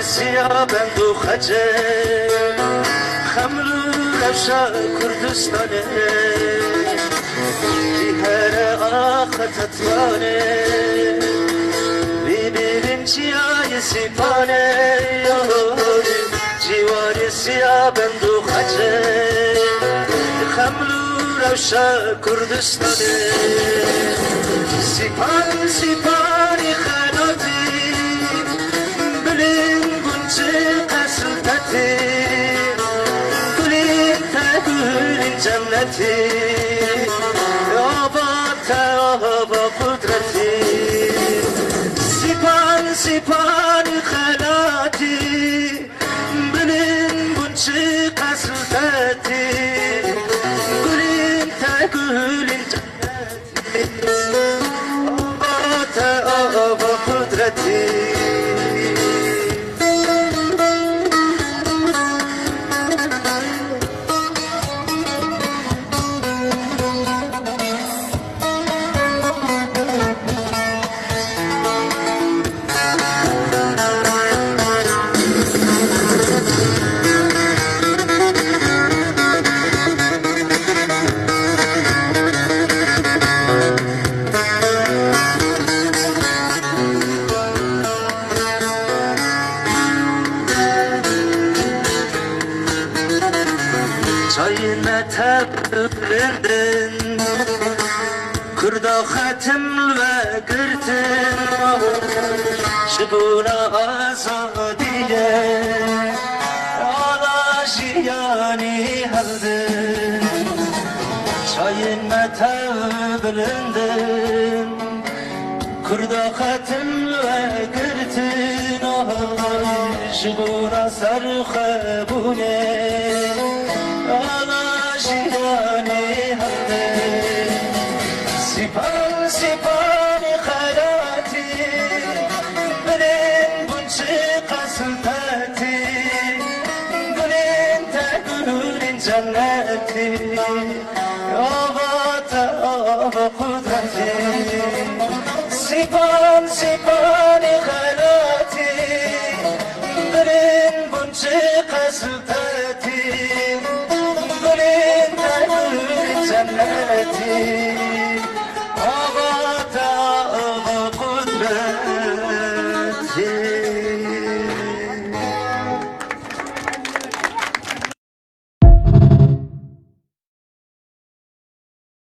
سیاه بند و خجه خمرو روشا کردستانه هر آخر تطوانه بیبیرین چیای سیپانه جیوانی سیاه بند و خجه خمرو روشا کردستانه سیپان سیپانی خاناتی بلین گنچه قصلتتی گلین تا گلین جنتی آبا قدرتی سیپان خاناتی بلین گنچه قصلتتی گلین تا گلین جنتی آبا قدرتی çayına tebdildin Kurda hatim ve gırtın Şibuna azadiye Ala jiyani haldin Çayına tebdildin Kurda hatim ve gırtın Şibuna sarıkhabune سیپانی خیاطی بلین گنچه قصلتتی گلین تا گلین جنتی آبا قدرتی سیپان